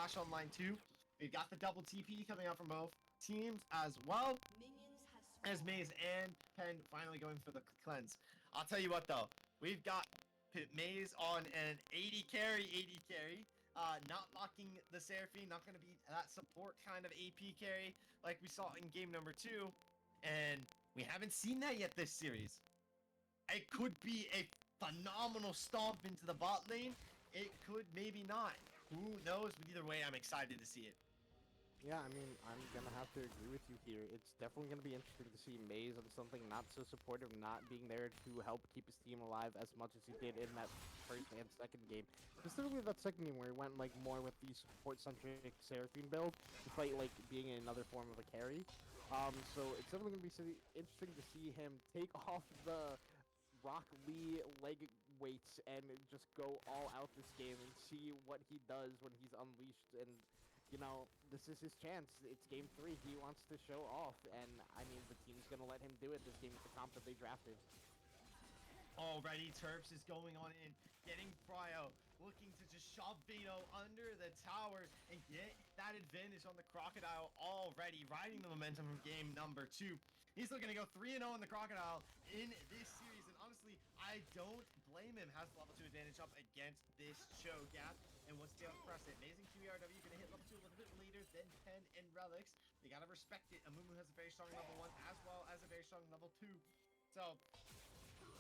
Clash Online 2. We've got the double TP coming out from both teams as well as Maze and Pen finally going for the cleanse. I'll tell you what though, we've got Maze on an 80 carry. Not locking the Seraphine, not going to be that support kind of AP carry like we saw in game number 2. And we haven't seen that yet this series. It could be a phenomenal stomp into the bot lane. It could maybe not. Who knows? But either way, I'm excited to see it. Yeah, I mean, I'm gonna have to agree with you here. It's definitely gonna be interesting to see Maze on something not so supportive, not being there to help keep his team alive as much as he did in that first and second game. Specifically that second game where he went like more with the support-centric Seraphine build, despite like being another form of a carry. So it's definitely gonna be interesting to see him take off the Rock Lee leg weights and just go all out this game and see what he does when he's unleashed. And you know, this is his chance. It's game 3. He wants to show off, and I mean, the team's gonna let him do it this game with the comp that they drafted. Already, Terps is going on in, getting Cryo, looking to just shove Vino under the towers and get that advantage on the Crocodile already, riding the momentum from game number 2. He's looking to go 3-0 on the Crocodile in this series, and honestly, I don't blame him. Has the level 2 advantage up against this Cho'Gath, and once they press it, amazing QERW, gonna hit level 2 a little bit later than Pen and Relics. They gotta respect it. Amumu has a very strong level 1 as well as a very strong level 2. So,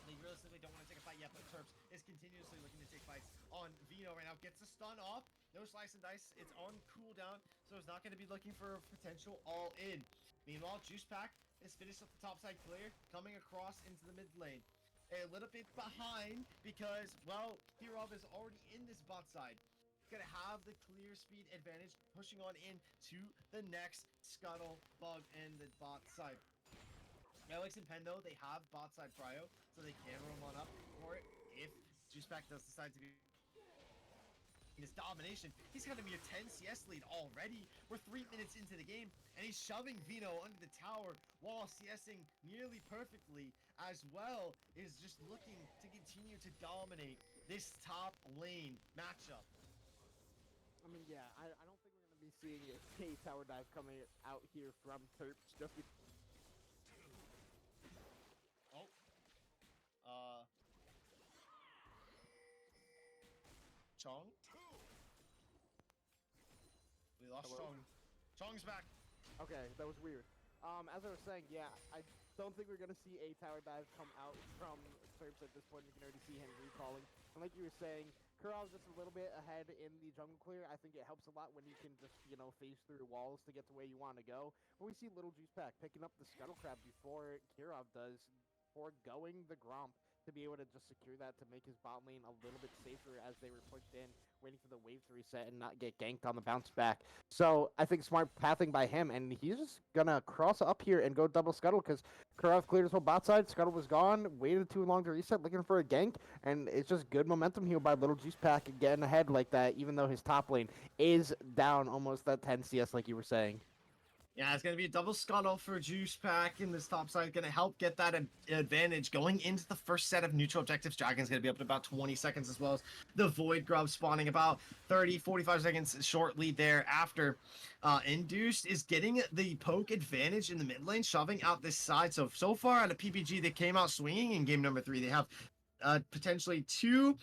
they realistically don't want to take a fight yet, but Terps is continuously looking to take fights on Vino right now. Gets a stun off. No slice and dice. It's on cooldown, so it's not going to be looking for a potential all-in. Meanwhile, Juice Pack is finished up the top side clear, coming across into the mid lane. A little bit behind because, well, Kirov is already in this bot side. Gonna have the clear speed advantage, pushing on in to the next Scuttle, Bug, and the bot side. Alex and Pen, though, they have bot side Cryo, so they can roam on up for it if Juicepack does decide to be in his domination. He's gonna be a 10 CS lead already. We're 3 minutes into the game, and he's shoving Vino under the tower while CSing nearly perfectly, as well is just looking to continue to dominate this top lane matchup. I mean, yeah, I don't think we're gonna be seeing a tower dive coming out here from Terps just because. Oh. Uh. Chong? We lost Hello? Chong. Chong's back. Okay, that was weird. As I was saying, yeah, I don't think we're gonna see a tower dive come out from Terps at this point. You can already see him recalling. And like you were saying, Kurov's just a little bit ahead in the jungle clear. I think it helps a lot when you can just, you know, phase through walls to get to where you want to go. But we see Little Juice Pack picking up the Scuttle Crab before Kirov does, foregoing the Gromp to be able to just secure that to make his bot lane a little bit safer as they were pushed in, waiting for the wave to reset and not get ganked on the bounce back. So I think smart pathing by him, and he's just gonna cross up here and go double Scuttle because Kurov cleared his whole bot side, Scuttle was gone, waited too long to reset, looking for a gank, and it's just good momentum here by Little Juice Pack getting ahead like that, even though his top lane is down almost that 10 CS like you were saying. Yeah, it's going to be a double Scuttle for Juice Pack in this top side. Going to help get that advantage going into the first set of neutral objectives. Dragon's going to be up in about 20 seconds, as well as the Void Grub spawning about 30, 45 seconds shortly thereafter. Induced is getting the poke advantage in the mid lane, shoving out this side. So far out of PPG, they came out swinging in game number 3. They have potentially 2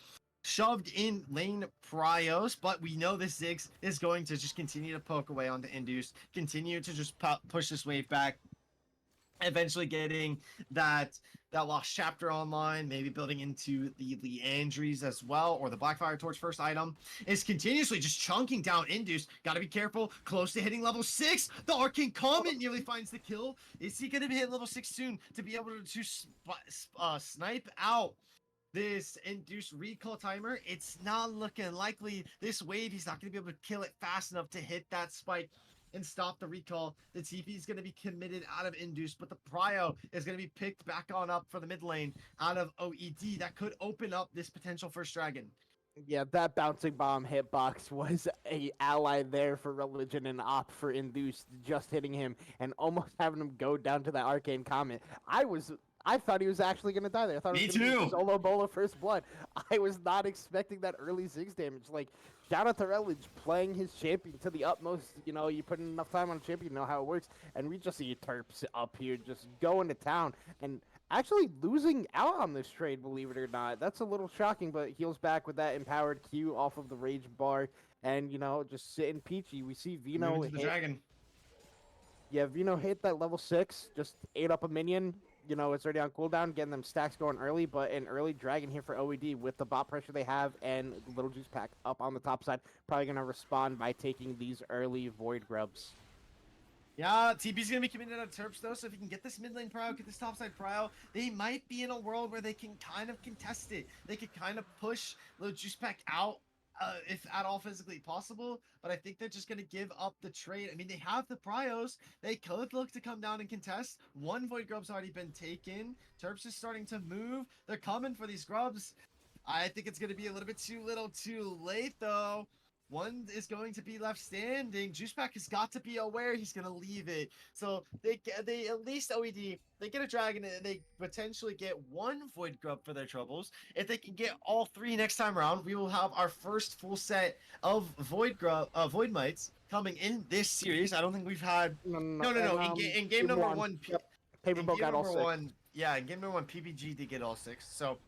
shoved in lane Pryos, but we know this Ziggs is going to just continue to poke away onto Induced, continue to just push this wave back, eventually getting that lost chapter online, maybe building into the Leandries as well, or the Blackfire Torch first item, is continuously just chunking down Induced. Gotta be careful, close to hitting level 6. The Arcane Comment nearly finds the kill. Is he gonna hit level 6 soon to be able to snipe out this induced recall timer? It's not looking likely. This wave, he's not going to be able to kill it fast enough to hit that spike and stop the recall. The TP is going to be committed out of induced, but the prio is going to be picked back on up for the mid lane out of OED. That could open up this potential first dragon. Yeah, that bouncing bomb hitbox was a ally there for Religion and Op for Induced, just hitting him and almost having him go down to that Arcane Comet. I thought he was actually going to die there. I thought Me it was going to be too. solo bola first blood. I was not expecting that early Ziggs damage. Like, shout out to Relich playing his champion to the utmost. You know, you put in enough time on a champion, you know how it works. And we just see Terps up here just going to town and actually losing out on this trade, believe it or not. That's a little shocking, but heals back with that empowered Q off of the Rage bar. And, you know, just sitting peachy. We see Vino Moving to the hit. dragon. Yeah, Vino hit that level 6, just ate up a minion. You know, it's already on cooldown, getting them stacks going early, but an early dragon here for OED with the bot pressure they have and the little juice pack up on the top side. Probably going to respond by taking these early Void Grubs. Yeah, TP's gonna be committed out of Terps though, so if he can get this mid lane prio, get this top side prio, they might be in a world where they can kind of contest it. They could kind of push little juice pack out, if at all physically possible. But I think they're just gonna give up the trade. I mean, they have the prios. They could look to come down and contest. One Void Grub's already been taken. Terps is starting to move. They're coming for these grubs. I think it's gonna be a little bit too little, too late though. One is going to be left standing. Juicepack has got to be aware he's going to leave it. So they at least OED, they get a dragon and they potentially get one Void Grub for their troubles. If they can get all three next time around, we will have our first full set of Void Mites coming in this series. I don't think we've had. No. In game number one, Yep. Paper Boat got all 6. Yeah, in game number one, PPG did get all 6. So,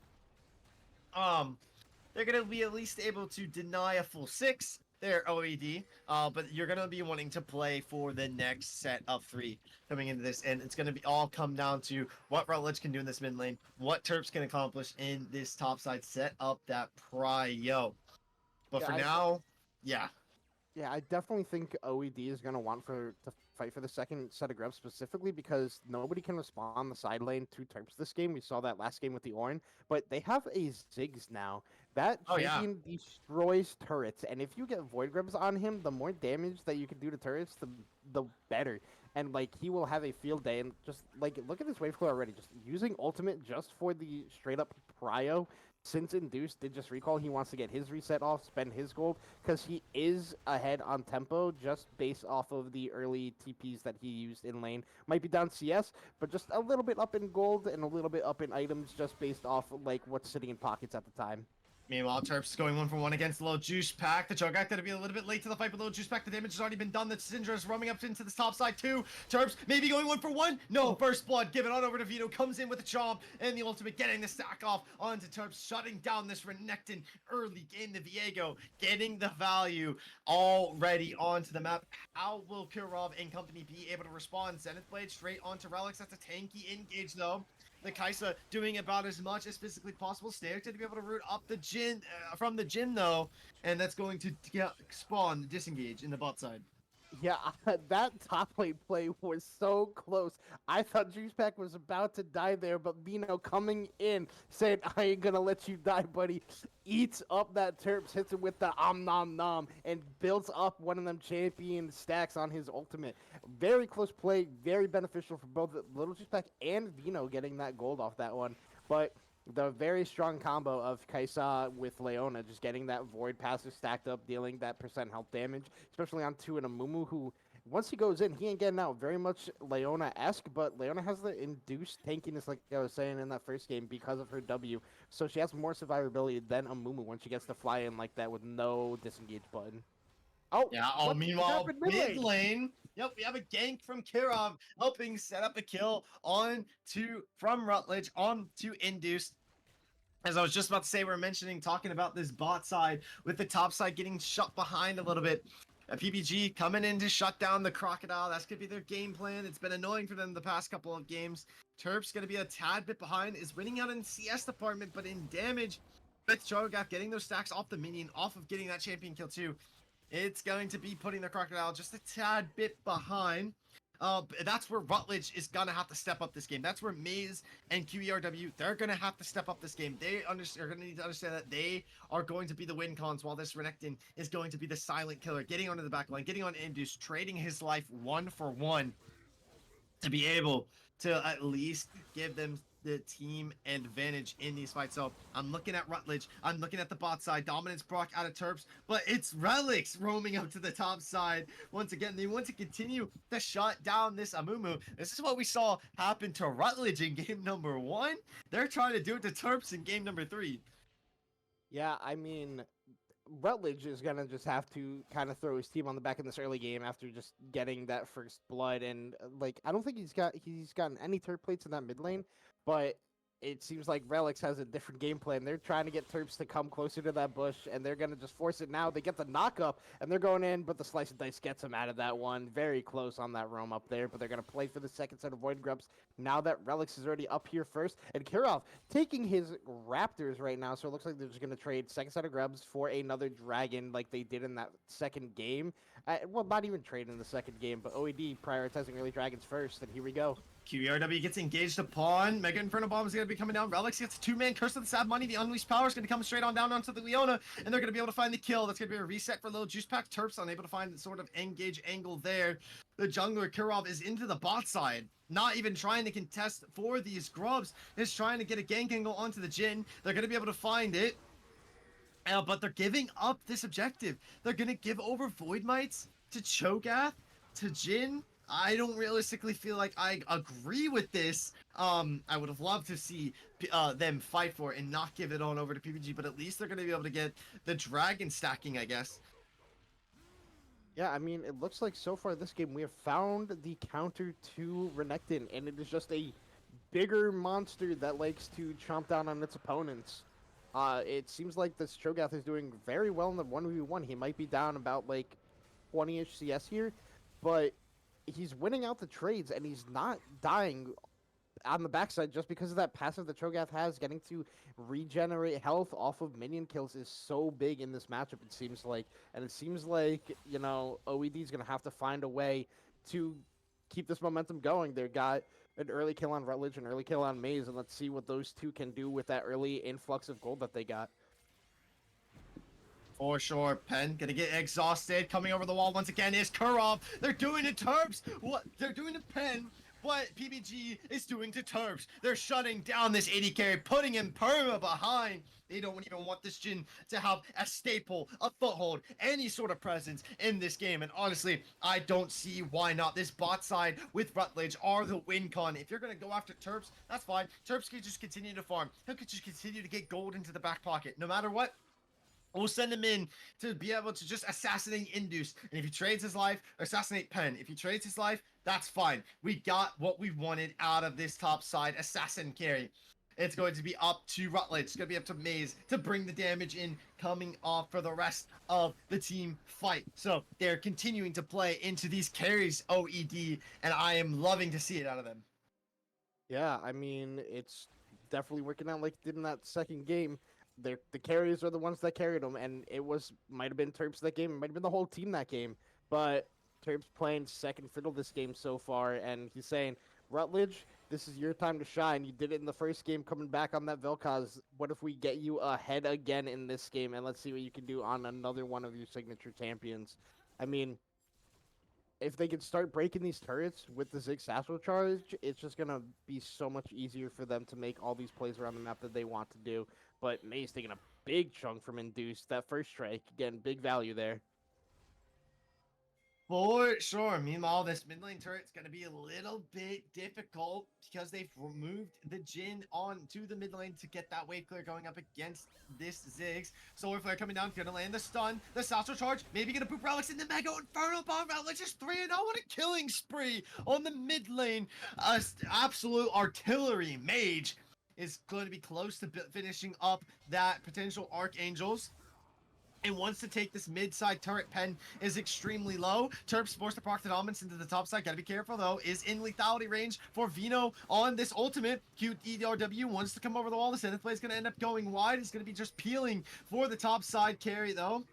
they're going to be at least able to deny a full 6. They're OED, but you're going to be wanting to play for the next set of 3 coming into this, and it's going to be all come down to what Rutledge can do in this mid lane, what Terps can accomplish in this top side, set up that prio. But Yeah, for now, yeah. Yeah, I definitely think OED is going to want to fight for the second set of grubs specifically because nobody can respond on the side lane to Terps this game. We saw that last game with the Ornn, but they have a Ziggs now. That champion destroys turrets, and if you get Void Grubs on him, the more damage that you can do to turrets, the better. And, like, he will have a field day, and just, like, look at this wave clear already. Just using ultimate just for the straight-up prio. Since Induced did just recall, he wants to get his reset off, spend his gold, because he is ahead on tempo just based off of the early TPs that he used in lane. Might be down CS, but just a little bit up in gold and a little bit up in items just based off, like, what's sitting in pockets at the time. Meanwhile, Terps is going 1-for-1 against the little Juice Pack. The Cho'Gath going to be a little bit late to the fight, but little Juice Pack, the damage has already been done. The Syndra is roaming up into the top side too. Terps maybe going 1-for-1. No, First Blood, give it on over to Vito. Comes in with a chomp and the ultimate, getting the stack off onto Terps, shutting down this Renekton early game. The Viego getting the value already onto the map. How will Kirov and company be able to respond? Zenith Blade straight onto Relics. That's a tanky engage though. The Kaisa doing about as much as physically possible. Stair to be able to root up the Jin from the Jin though, and that's going to spawn the disengage in the bot side. Yeah, that top lane play was so close. I thought Juicepack was about to die there, but Vino coming in, saying, I ain't gonna let you die, buddy. Eats up that Terps, hits him with the nom nom, and builds up one of them champion stacks on his ultimate. Very close play, very beneficial for both Little Juicepack and Vino getting that gold off that one. But the very strong combo of Kaisa with Leona, just getting that Void passive stacked up, dealing that % health damage, especially on 2 and a Mumu, who, once he goes in, he ain't getting out. Very much Leona-esque, but Leona has the induced tankiness, like I was saying in that first game, because of her W. So she has more survivability than a Mumu when she gets to fly in like that with no disengage button. Oh, yeah. Oh, meanwhile, mid lane. Yep, we have a gank from Kirov helping set up a kill from Rutledge on to Induced. As I was just about to say, we're talking about this bot side with the top side getting shut behind a little bit. PPG coming in to shut down the Crocodile. That's going to be their game plan. It's been annoying for them the past couple of games. Terps going to be a tad bit behind. Is winning out in CS department, but in damage with Cho'Gath getting those stacks off the minion, off of getting that champion kill too. It's going to be putting the Crocodile just a tad bit behind. That's where Rutledge is going to have to step up this game. That's where Maze and QERW, they're going to have to step up this game. They are going to need to understand that they are going to be the win cons while this Renekton is going to be the silent killer, getting onto the back line, getting on Induce, trading his life 1-for-1 to be able to at least give them the team advantage in these fights. So I'm looking at Rutledge. I'm looking at the bot side. Dominance Brock out of Terps, but it's Relics roaming up to the top side. Once again, they want to continue to shut down this Amumu. This is what we saw happen to Rutledge in game number 1. They're trying to do it to Terps in game number 3. Yeah, I mean, Rutledge is gonna just have to kind of throw his team on the back in this early game after just getting that first blood, and like I don't think he's gotten any turret plates in that mid lane, but it seems like Relics has a different game plan. They're trying to get Terps to come closer to that bush, and they're gonna just force it now. They get the knock up, and they're going in, but the slice of dice gets them out of that one. Very close on that roam up there, but they're gonna play for the second set of Void Grubs now that Relics is already up here first, and Kirov taking his Raptors right now, so it looks like they're just going to trade second set of Grubs for another Dragon like they did in that second game. Well, not even trade in the second game, but OED prioritizing early Dragons first, and here we go. QERW gets engaged upon. Mega Inferno Bomb is going to be coming down. Relics gets a 2-man Curse of the Sad Money. The Unleashed Power is going to come straight on down onto the Leona, and they're going to be able to find the kill. That's going to be a reset for Little Juice Pack. Terps unable to find the sort of engage angle there. The jungler Kirov is into the bot side, not even trying to contest for these grubs. Is trying to get a gank angle onto the Jhin. They're going to be able to find it. But they're giving up this objective. They're going to give over Void Mites to Cho'Gath, to Jhin. I don't realistically feel like I agree with this. I would have loved to see them fight for it and not give it on over to PPG, but at least they're going to be able to get the dragon stacking, I guess. Yeah, I mean, it looks like so far this game we have found the counter to Renekton, and it is just a bigger monster that likes to chomp down on its opponents. It seems like this Cho'Gath is doing very well in the 1v1. He might be down about like 20-ish CS here, but he's winning out the trades, and he's not dying on the backside just because of that passive that Cho'Gath has. Getting to regenerate health off of minion kills is so big in this matchup, it seems like. And it seems like, you know, OED is going to have to find a way to keep this momentum going. They got an early kill on Rutledge, an early kill on Maze, and let's see what those two can do with that early influx of gold that they got. For sure, Pen gonna get exhausted. Coming over the wall once again is Kurov. They're doing it, Terps. What they're doing to Pen, what PBG is doing to Terps. They're shutting down this 80 carry, putting him perma behind. They don't even want this Jhin to have a staple, a foothold, any sort of presence in this game. And honestly, I don't see why not. This bot side with Rutledge are the win con. If you're going to go after Terps, that's fine. Terps can just continue to farm. He could just continue to get gold into the back pocket. No matter what, we'll send him in to be able to just assassinate Induce. And if he trades his life, assassinate Pen. If he trades his life, that's fine. We got what we wanted out of this top side assassin carry. It's going to be up to Rutledge. It's going to be up to Maze to bring the damage in coming off for the rest of the team fight. So they're continuing to play into these carries, OED, and I am loving to see it out of them. Yeah, I mean, it's definitely working out like it did in that second game. The carriers are the ones that carried them, and it might have been Terps that game, it might have been the whole team that game, but Terps playing second fiddle this game so far, and he's saying, Rutledge, this is your time to shine. You did it in the first game coming back on that Vel'Koz. What if we get you ahead again in this game, and let's see what you can do on another one of your signature champions. I mean, if they could start breaking these turrets with the Ziggs Astral Charge, it's just going to be so much easier for them to make all these plays around the map that they want to do. But May's taking a big chunk from Induce. That first strike, again, big value there. For sure. Meanwhile, this mid lane turret's going to be a little bit difficult because they've removed the Jhin onto the mid lane to get that wave clear going up against this Ziggs. Solar Flare coming down, going to land the stun. The Satchel Charge, maybe going to boop Relics in the Mega Inferno Bomb. Relics just 3-0 on a killing spree on the mid lane. Absolute artillery mage is going to be close to finishing up that potential Archangels. And wants to take this mid-side turret. Pen is extremely low. Terps forced to proc the dominance into the top side. Gotta be careful though. Is in lethality range for Vino on this ultimate. QERW wants to come over the wall. The Zenith play is gonna end up going wide. It's gonna be just peeling for the top side carry though.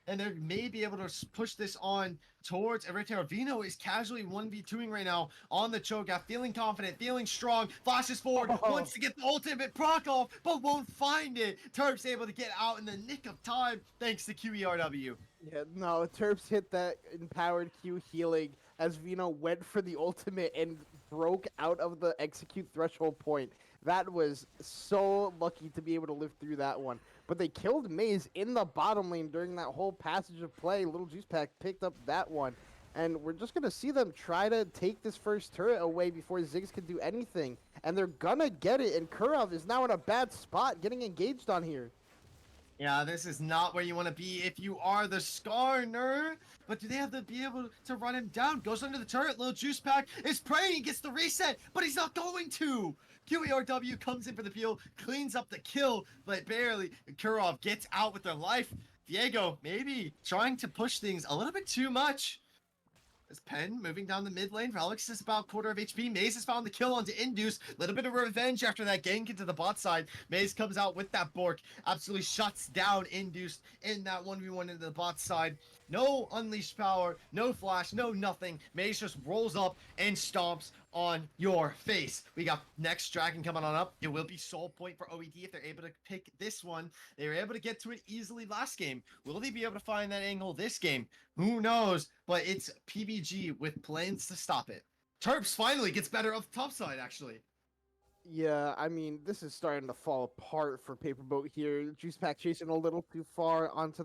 And they may be able to push this on towards Eritrea. Vino is casually 1v2ing right now on the Cho'Gath, feeling confident, feeling strong, flashes forward, wants to get the ultimate proc off, but won't find it. Terps able to get out in the nick of time thanks to QERW. Yeah, no, Terps hit that empowered Q healing as Vino went for the ultimate and broke out of the execute threshold point. That was so lucky to be able to live through that one. But they killed Maze in the bottom lane during that whole passage of play. Little Juice Pack picked up that one. And we're just going to see them try to take this first turret away before Ziggs can do anything. And they're going to get it. And Kurov is now in a bad spot getting engaged on here. Yeah, this is not where you want to be if you are the Skarner. But do they have to be able to run him down? Goes under the turret. Little Juice Pack is praying, gets the reset, but he's not going to. QERW comes in for the peel, cleans up the kill, but barely. Kurov gets out with their life. Diego maybe trying to push things a little bit too much. As Pen moving down the mid lane. Alex is about quarter of HP. Maze has found the kill onto Induce. Little bit of revenge after that gank into the bot side. Maze comes out with that Bork. Absolutely shuts down Induce in that 1v1 into the bot side. No unleashed power, no flash, no nothing. Maze just rolls up and stomps on your face. We got next Dragon coming on up. It will be soul point for OED if they're able to pick this one. They were able to get to it easily last game. Will they be able to find that angle this game? Who knows? But it's PBG with plans to stop it. Terps finally gets better off the top side, actually. Yeah, I mean, this is starting to fall apart for Paperboat here. Juice Pack chasing a little too far into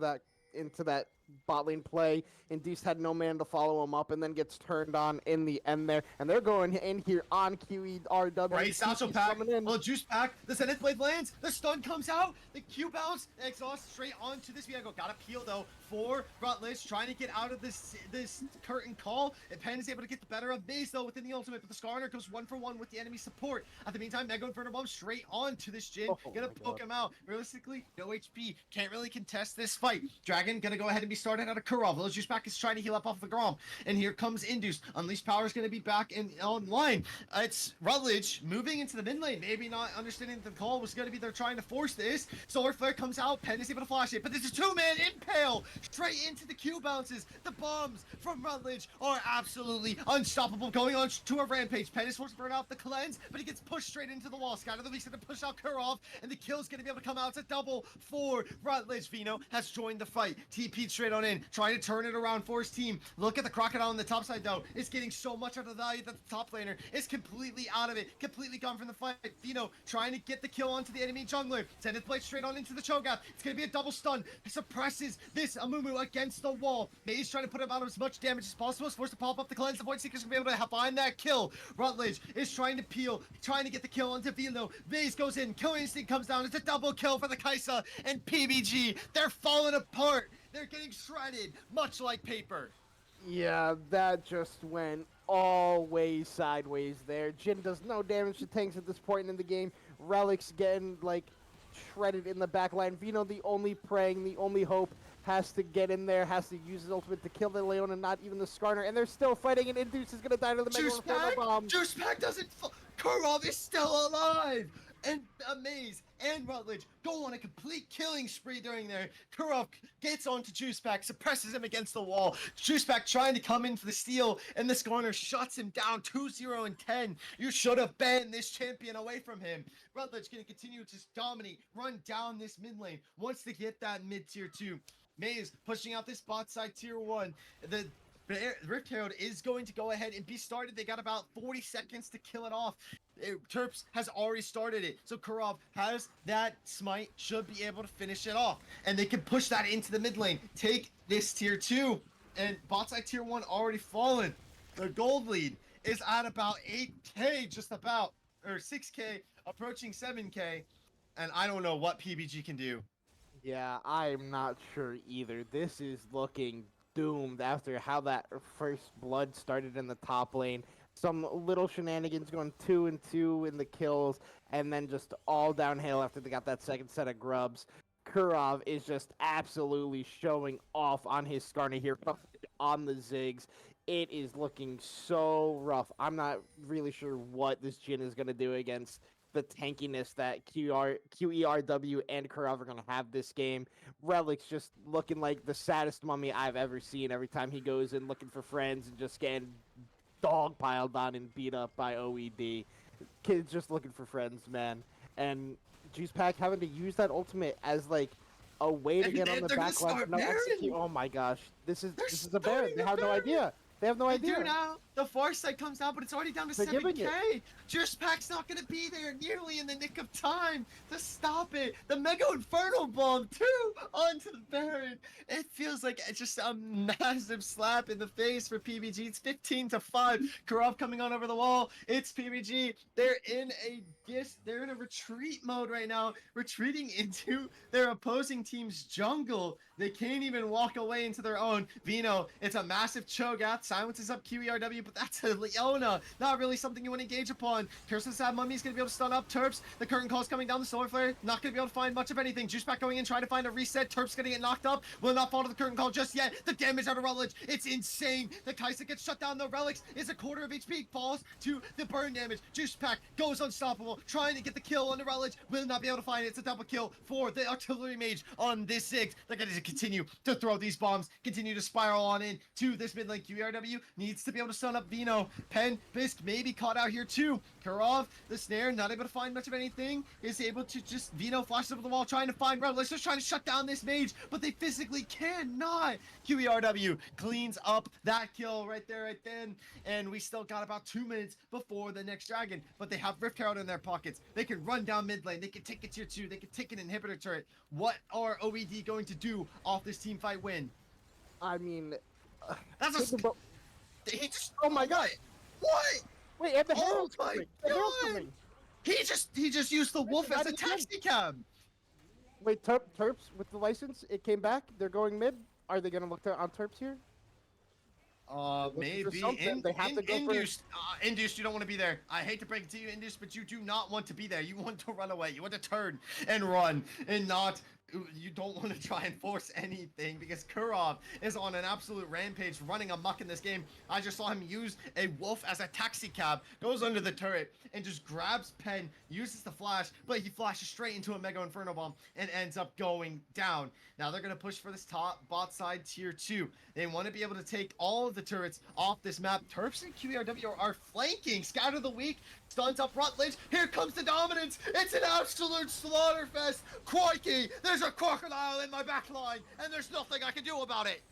that bot lane play. Induced had no man to follow him up and then gets turned on in the end there. And they're going in here on QERW. Right, Satchel Pack, little Juice Pack, the Zenith Blade lands, the stun comes out, the Q bounce, exhaust straight onto this vehicle. Got a peel though for Rutledge, trying to get out of this curtain call. And Penn is able to get the better of Maze though within the ultimate, but the Skarner goes 1-for-1 with the enemy support. At the meantime, Mega Inferno Bomb straight onto this Jin, gonna poke him out. Realistically, no HP, can't really contest this fight. Dragon gonna go ahead and be started out of Kurov. Little Juice Pack is trying to heal up off the Grom. And here comes Induce. Unleashed Power is going to be back in online. It's Rutledge moving into the mid lane. Maybe not understanding that the call was going to be they're trying to force this. Solar Flare comes out. Penn is able to flash it. But there's a two-man impale straight into the Q bounces. The bombs from Rutledge are absolutely unstoppable. Going on to a rampage. Penn is forced to burn out the cleanse, but he gets pushed straight into the wall. Scatter the Leaks going to push out Kurov, and the kill's going to be able to come out. It's a double for Rutledge. Vino has joined the fight. TP straight on in, trying to turn it around for his team. Look at the Crocodile on the top side though. It's getting so much out of the value that the top laner is completely out of it, completely gone from the fight. Vino trying to get the kill onto the enemy jungler. Send it plate straight on into the Cho'Gath. It's gonna be a double stun. It suppresses this Amumu against the wall. Maze trying to put him out of as much damage as possible. Is forced to pop up the cleanse. The Void Seeker's gonna be able to find that kill. Rutledge is trying to peel, trying to get the kill onto Vino. Maze goes in. Kill instinct comes down. It's a double kill for the Kaisa and PBG. They're falling apart. They're getting shredded, much like paper. Yeah, that just went all way sideways there. Jin does no damage to tanks at this point in the game. Relic's getting, like, shredded in the back line. Vino, the only praying, the only hope, has to get in there, has to use his ultimate to kill the Leona, not even the Skarner, and they're still fighting, and Induce is going to die to the Mega Inferno Bomb. Juice Pack doesn't Kurov is still alive! And Maze and Rutledge go on a complete killing spree during there. Kurov gets onto Juice Pack, suppresses him against the wall. Juice Pack trying to come in for the steal, and the Skarner shuts him down 2-0 and 10. You should have banned this champion away from him. Rutledge going to continue to dominate, run down this mid lane. Wants to get that mid tier 2. Maze pushing out this bot side tier 1. The Rift Herald is going to go ahead and be started. They got about 40 seconds to kill it off. Terps has already started it. So Kurov has that smite, should be able to finish it off. And they can push that into the mid lane. Take this tier 2. And bot side tier 1 already fallen. The gold lead is at about 8k, just about. Or 6k, approaching 7k. And I don't know what PBG can do. Yeah, I'm not sure either. This is looking doomed after how that first blood started in the top lane. Some little shenanigans going 2-2 in the kills, and then just all downhill after they got that second set of grubs. Kurov is just absolutely showing off on his Skarner here on the Ziggs. It is looking so rough. I'm not really sure what this Jin is going to do against the tankiness that QERW and Kurov are going to have this game. Relic's just looking like the saddest mummy I've ever seen every time he goes in looking for friends and just getting dog piled on and beat up by OED. Kid's just looking for friends, man. And Juice Pack having to use that ultimate as like a way to get on the back line. No execute. Oh my gosh. This is a Baron. They have no idea. They have no They idea. do now. The Farsight comes out, but it's already down to They're giving 7K. Juicepac's not going to be there nearly in the nick of time to stop it. The Mega Inferno Bomb, too, onto the Baron. It feels like it's just a massive slap in the face for PBG. It's 15-5. Karov coming on over the wall. It's PBG. They're in a retreat mode right now, retreating into their opposing team's jungle. They can't even walk away into their own. Vino, it's a massive Cho'Gath, silences up QERW, but that's a Leona. Not really something you want to engage upon. Kirsten Sad Mummy's going to be able to stun up Terps. The curtain call's coming down the Solar Flare. Not going to be able to find much of anything. Juicepack going in, trying to find a reset. Terps going to get knocked up. Will not fall to the curtain call just yet. The damage out of Relic, it's insane. The Kaisa gets shut down. The Relics is a quarter of HP. Falls to the burn damage. Juicepack goes unstoppable, trying to get the kill on the Relic. Will not be able to find it. It's a double kill for the Artillery Mage on this Ziggs. They're going to continue to throw these bombs, continue to spiral on in to this mid lane. QERW needs to be able to stun up Vino. Pen, Bisk maybe caught out here too. Karov, the snare, not able to find much of anything. Is able to just, Vino flashes over the wall, trying to find Relics. Just trying to shut down this mage, but they physically cannot. QERW cleans up that kill right there, right then. And we still got about 2 minutes before the next dragon, but they have Rift Herald in their pockets. They can run down mid lane. They can take a tier 2. They can take an inhibitor turret. What are OED going to do off this team fight win? I mean, That's a... He just... Oh my god! What? Wait, and the Oh Herald's my coming! The Herald's God! coming! He just used the wolf as a taxi cab. Wait, Terps with the license, it came back. They're going mid. Are they gonna look on Terps here? Maybe. They have to go Induced. Induced, you don't want to be there. I hate to break it to you, Induced, but you do not want to be there. You want to run away. You want to turn and run and not... You don't want to try and force anything because Kurov is on an absolute rampage running amok in this game. I just saw him use a wolf as a taxi cab, goes under the turret and just grabs Pen, uses the flash, but he flashes straight into a Mega Inferno Bomb and ends up going down. Now they're going to push for this top bot side tier 2. They want to be able to take all of the turrets off this map. Terps and QERW are flanking. Scatter the Weak stuns up Rutledge. Here comes the dominance. It's an absolute slaughter fest. Crikey, there's a crocodile in my back line, and there's nothing I can do about it.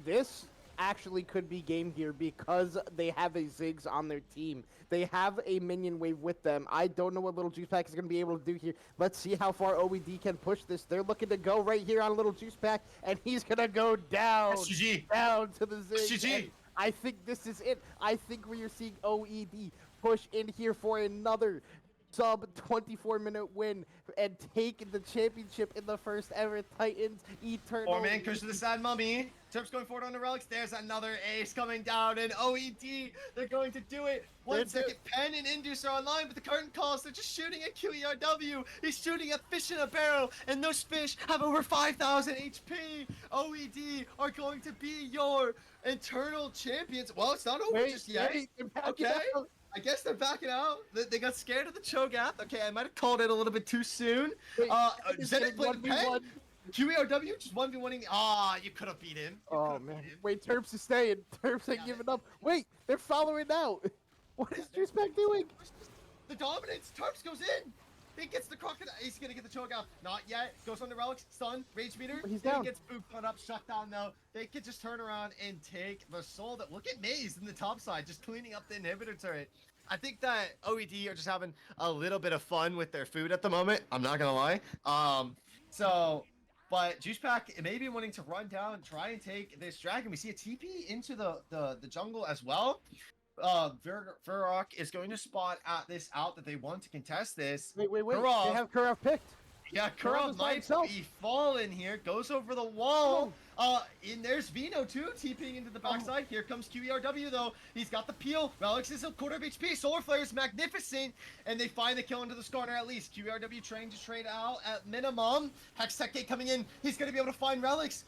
This actually could be Game Gear because they have a Ziggs on their team. They have a minion wave with them. I don't know what little Juicepack is going to be able to do here. Let's see how far OED can push this. They're looking to go right here on little Juicepack, and he's going to go down, down to the Ziggs. I think this is it. I think we are seeing OED push in here for another sub 24-minute win and take the championship in the first ever Titans Eternal. 4-man curse to the Sad Mummy. Terps going forward on the Relics. There's another ace coming down, and OED, they're going to do it. 1 second, Pen and Induce are online, but the curtain calls, they're just shooting at QERW. He's shooting a fish in a barrel, and those fish have over 5,000 HP. OED are going to be your eternal champions. Well, it's not over just yet. Okay. I guess they're backing out. They got scared of the Cho'Gath. Okay, I might have called it a little bit too soon. Zenith playing Pen. QERW just 1v1ing. You could have beat him. Oh, man. Wait, Terps is staying. Terps ain't giving up. Wait, they're following out. What is Juicepack doing? The dominance. Terps goes in. He gets the crocodile. He's going to get the Cho'Gath. Not yet. Goes on the Relics. Stun. Rage meter. He's down. He gets booped up. Shut down, though. They could just turn around and take the soul. Look at Maze in the top side. Just cleaning up the inhibitor turret. I think that OED are just having a little bit of fun with their food at the moment. I'm not going to lie. But Juicepack may be wanting to run down and try and take this dragon. We see a TP into the jungle as well. Verrock is going to spot at this out that they want to contest this. Wait. Kurov, they have Kurov picked. Yeah, Kurov might be falling here. Goes over the wall. And there's Vino too, TPing into the backside. Here comes QERW though. He's got the peel. Relics is a quarter of HP. Solar Flare is magnificent. And they find the kill into the Skarner at least. QERW trying to trade out at minimum. Hextech Gate coming in. He's going to be able to find Relics.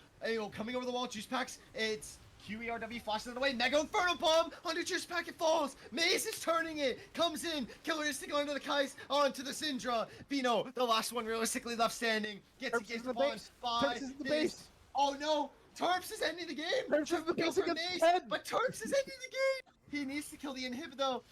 Coming over the wall. Juicepacks. It's QERW flashes it away. Mega Inferno Bomb under Juicepack. It falls. Maze is turning it. Comes in. Killer Instinct onto the Kais. Onto the Syndra. Vino, the last one realistically left standing. Gets against the base. Terps is the base. Oh no. Terps is ending the game. Terps is the base against Maze, Pen. but Terps is ending the game. He needs to kill the inhibit though.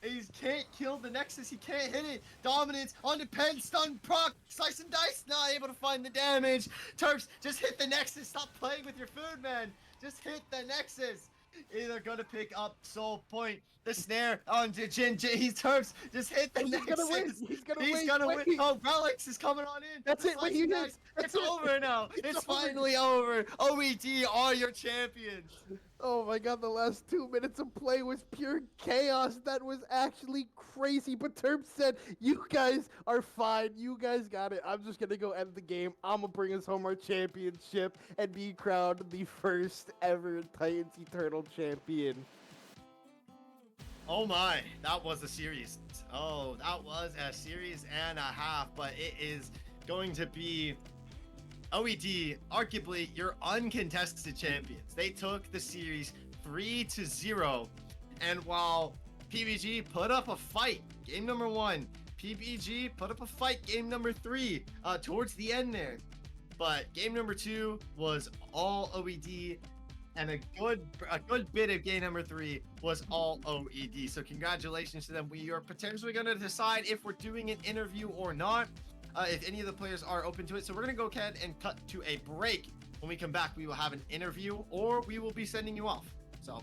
He can't kill the Nexus. He can't hit it. Dominance on the Pen. Stun proc. Slice and dice. Not able to find the damage. Terps, just hit the Nexus. Stop playing with your food, man. Just hit the Nexus. Either gonna pick up Soul Point, the snare on Jin. He's Terps. Just hit the He's Nexus. gonna win. He's gonna He's win. gonna Wait. win. Oh, Relics is coming on in. That's The it. Wait, Slice he and hits. Dice. That's It's it. over now. It's It's over. finally over. OED are your champions. Oh my god, the last 2 minutes of play was pure chaos. That was actually crazy. But Terp said, you guys are fine. You guys got it. I'm just going to go end the game. I'm going to bring us home our championship and be crowned the first ever Titans Eternal champion. Oh my, that was a series. Oh, that was a series and a half, but it is going to be OED, arguably your uncontested champions. They took the series 3-0, and while PBG put up a fight, game number 1, PBG put up a fight, game number 3, towards the end there. But game number 2 was all OED, and a good bit of game number 3 was all OED. So congratulations to them. We are potentially going to decide if we're doing an interview or not. If any of the players are open to it. So we're going to go ahead and cut to a break. When we come back, we will have an interview or we will be sending you off. So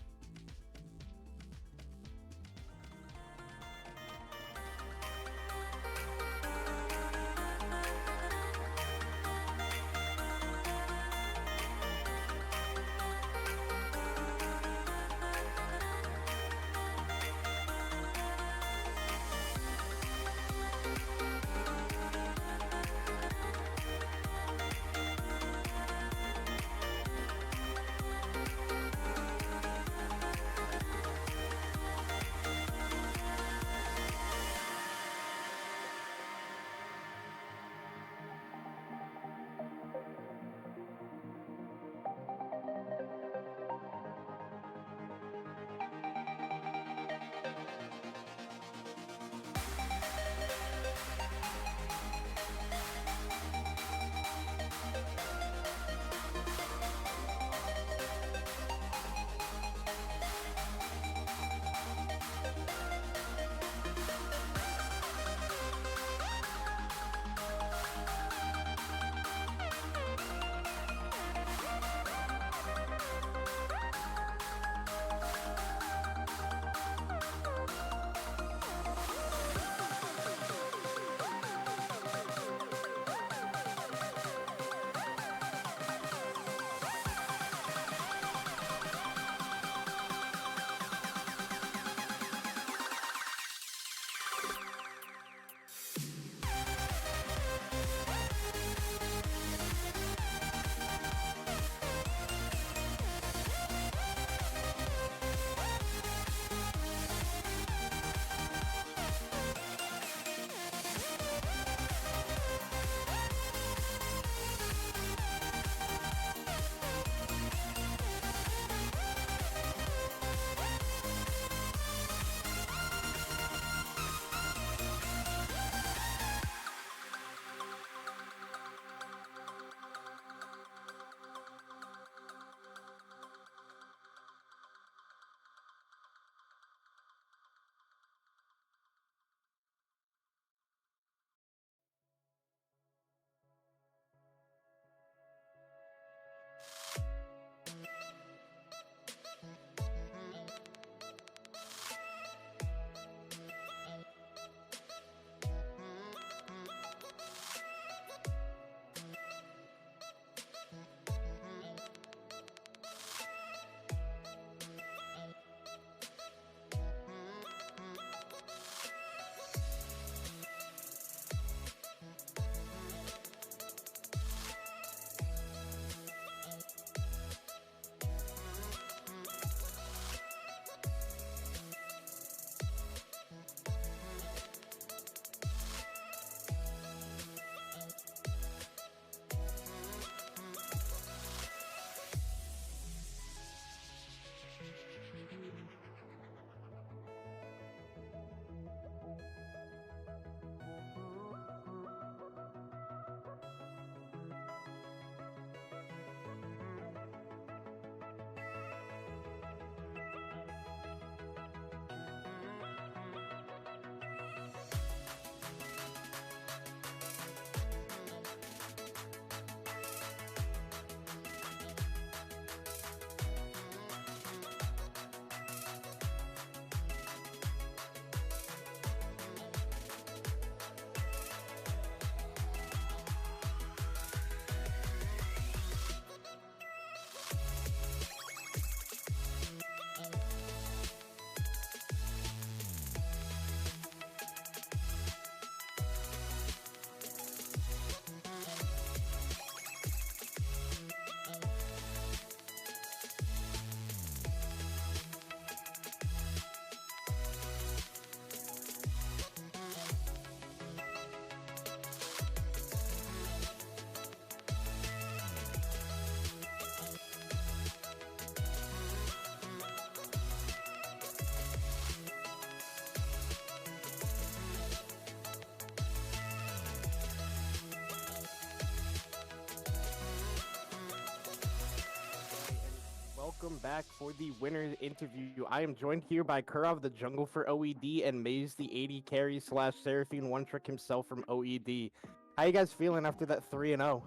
back for the winner's interview. I am joined here by Kurov the Jungle for OED and Maze the 80 carry slash Seraphine one trick himself from OED. How you guys feeling after that 3-0?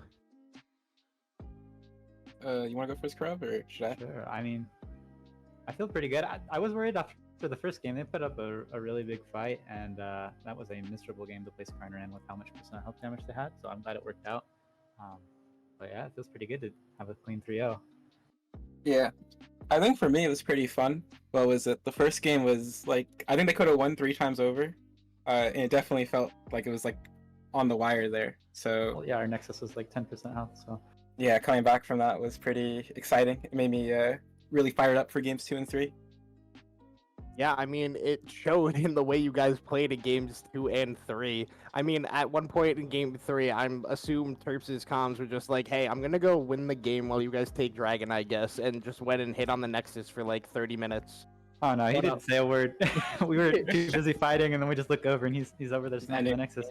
You want to go first, Crab, or should I? Sure. I mean, I feel pretty good. I was worried after the first game. They put up a really big fight, and that was a miserable game to play Skarner in with how much percent health damage they had. So I'm glad it worked out. But yeah, it feels pretty good to have a clean 3-0. Yeah, I think for me it was pretty fun. What was it? The first game was like, I think they could have won 3 times over, and it definitely felt like it was like on the wire there. So Well, yeah, our Nexus was like 10% health. So yeah, coming back from that was pretty exciting. It made me really fired up for games 2 and 3. Yeah, I mean, it showed in the way you guys played in games 2 and 3. I mean, at one point in game 3, I'm assumed Terps' comms were just like, hey, I'm going to go win the game while you guys take Dragon, I guess, and just went and hit on the Nexus for like 30 minutes. oh no, he What didn't up? say a word. We were too busy fighting, and then we just look over, and he's over there snapping the Nexus.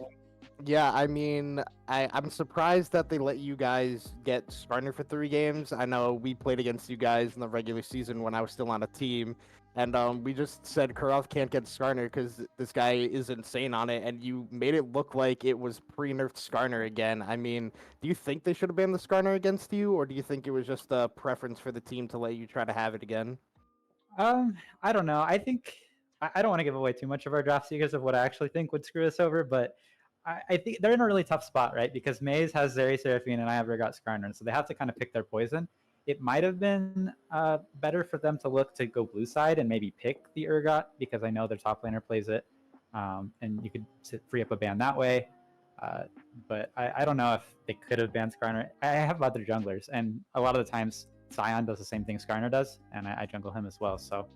Yeah, I mean, I'm surprised that they let you guys get Skarner for 3 games. I know we played against you guys in the regular season when I was still on a team, and we just said Kurov can't get Skarner because this guy is insane on it, and you made it look like it was pre-nerfed Skarner again. I mean, do you think they should have banned the Skarner against you, or do you think it was just a preference for the team to let you try to have it again? I don't know. I think I don't want to give away too much of our draft secrets of what I actually think would screw us over, but I think they're in a really tough spot, right? Because Maze has Zeri Seraphine and I have Regot Skarner, and so they have to kind of pick their poison. It might have been better for them to look to go blue side and maybe pick the Urgot, because I know their top laner plays it, and you could free up a ban that way. But I don't know if they could have banned Skarner. I have other junglers, and a lot of the times Sion does the same thing Skarner does, and I jungle him as well. So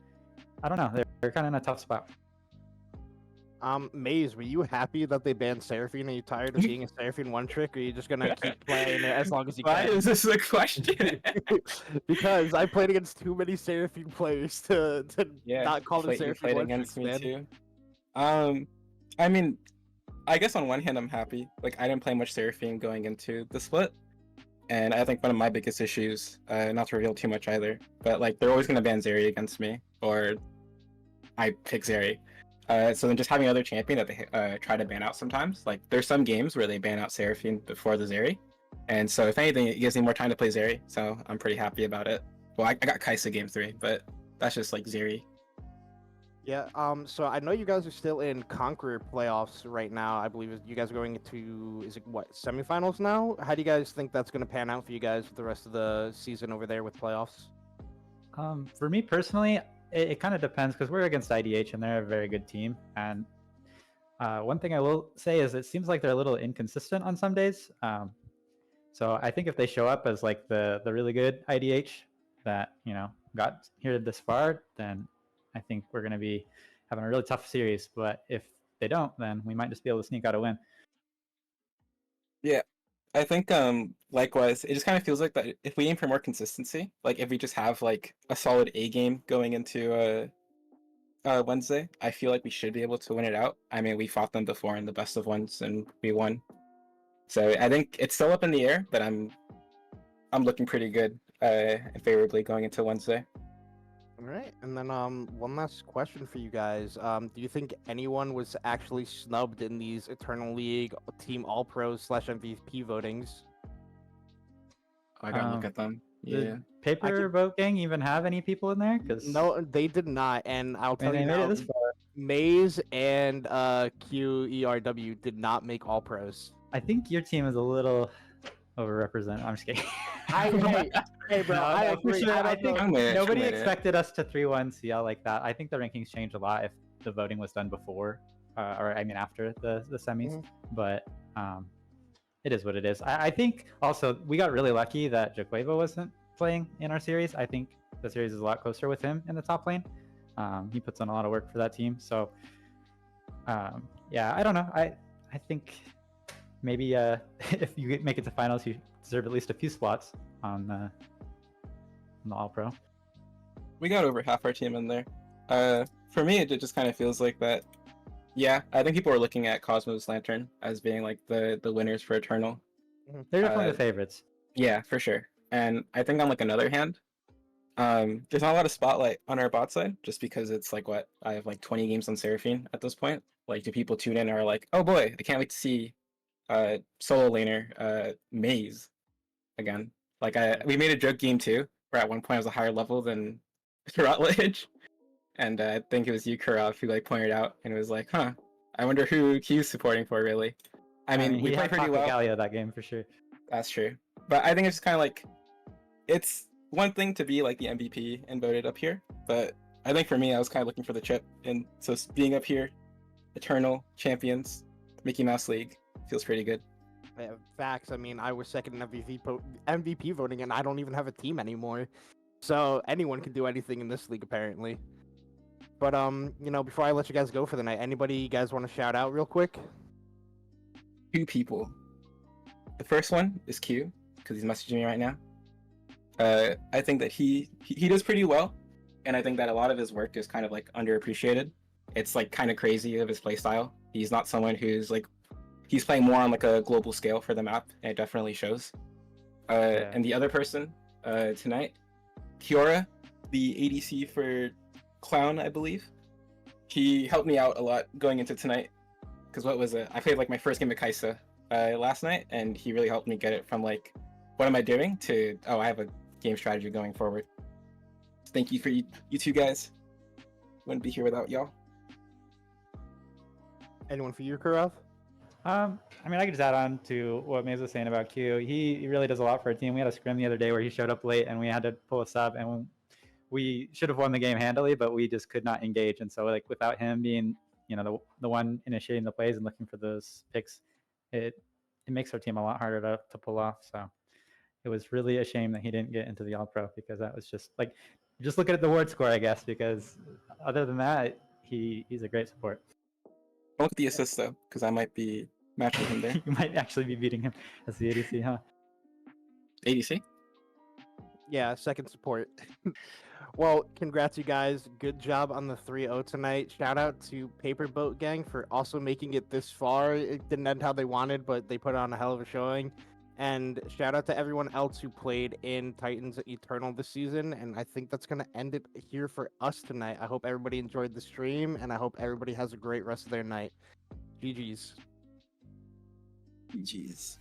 I don't know. They're kind of in a tough spot. Maze, were you happy that they banned Seraphine? Are you tired of being a Seraphine one trick, or are you just gonna keep playing it as long as you Why can? is this a question? Because I played against too many Seraphine players to not call them you Seraphine played one against tricks, me man. too. I mean, I guess on one hand I'm happy. Like, I didn't play much Seraphine going into the split, and I think one of my biggest issues, not to reveal too much either, but like they're always gonna ban Zeri against me, or I pick Zeri. So then just having another champion that they try to ban out sometimes. Like, there's some games where they ban out Seraphine before the Zeri, and so if anything, it gives me more time to play Zeri. So I'm pretty happy about it. Well, I got Kai'Sa game 3, but that's just like Zeri. Yeah. So I know you guys are still in Conqueror playoffs right now. I believe you guys are going into, is it what, semifinals now? How do you guys think that's going to pan out for you guys for the rest of the season over there with playoffs? For me personally, it kind of depends, because we're against IDH and they're a very good team. And one thing I will say is it seems like they're a little inconsistent on some days. So I think if they show up as like the really good IDH that, you know, got here this far, then I think we're going to be having a really tough series. But if they don't, then we might just be able to sneak out a win. Yeah, I think likewise, it just kind of feels like that if we aim for more consistency, like if we just have like a solid A game going into Wednesday, I feel like we should be able to win it out. I mean, we fought them before in the best of ones and we won. So I think it's still up in the air, but I'm looking pretty good and favorably going into Wednesday. All right, and then one last question for you guys. Do you think anyone was actually snubbed in these Eternal League Team All Pros / MVP votings? I gotta look at them. Yeah. Did Paper Boat Gang even have any people in there? Because No, they did not, and I'll tell they you made now, it this far. Maze and QERW did not make All Pros. I think your team is a little overrepresented. I'm just kidding. Hey, bro, No, I no, for agree. sure. I don't think know. nobody made it. expected us to 3-1 CL like that. I think the rankings changed a lot if the voting was done before, or I mean after the semis. Mhm. But it is what it is. I think also we got really lucky that Jaqueva wasn't playing in our series. I think the series is a lot closer with him in the top lane. He puts on a lot of work for that team. So yeah, I don't know. I think maybe if you make it to finals, you deserve at least a few spots on the All Pro. We got over half our team in there. For me, it just kind of feels like that. Yeah, I think people are looking at Cosmos Lantern as being like the winners for Eternal. They're definitely the favorites. Yeah, for sure. And I think on like another hand, There's not a lot of spotlight on our bot side, just because it's like what I have like 20 games on Seraphine at this point. Like, do people tune in and are like, oh boy, I can't wait to see solo laner Maze again. Like we made a joke game too, where at one point I was a higher level than Rutledge, and I think it was you, Kurov, who like pointed out, and it was like, huh, I wonder who Q's supporting for really. I mean, we he play had pretty well. Galio that game for sure. That's true, but I think it's kind of like it's one thing to be like the MVP and voted up here, but I think for me, I was kind of looking for the chip, and so being up here, Eternal Champions, Mickey Mouse League feels pretty good. Facts. I mean, I was second in MVP voting, and I don't even have a team anymore. So anyone can do anything in this league, apparently. But you know, before I let you guys go for the night, anybody you guys want to shout out real quick? 2 people. The first one is Q, because he's messaging me right now. I think that he does pretty well, and I think that a lot of his work is kind of like underappreciated. It's like kind of crazy of his playstyle. He's not someone who's like, he's playing more on like a global scale for the map, and it definitely shows. And the other person tonight, Kiora, the ADC for Clown, I believe. He helped me out a lot going into tonight, because what was it? I played like my first game of Kaisa last night, and he really helped me get it from like, what am I doing, to, oh, I have a game strategy going forward. Thank you for you 2 guys. Wouldn't be here without y'all. Anyone for you, Kurov? I mean, I could just add on to what Maze was saying about Q. He really does a lot for our team. We had a scrim the other day where he showed up late and we had to pull a sub, and we should have won the game handily, but we just could not engage. And so, like, without him being, you know, the one initiating the plays and looking for those picks, it makes our team a lot harder to pull off. So it was really a shame that he didn't get into the All Pro, because that was just like, just look at the ward score, I guess, because other than that, he's a great support. Don't look at the assist though, because I might be matching him there. You might actually be beating him as the ADC, huh? ADC? Yeah, second support. Well, congrats, you guys. Good job on the 3-0 tonight. Shout out to Paper Boat Gang for also making it this far. It didn't end how they wanted, but they put on a hell of a showing. And shout out to everyone else who played in Titans Eternal this season. And I think that's going to end it here for us tonight. I hope everybody enjoyed the stream, and I hope everybody has a great rest of their night. GG's. GG's.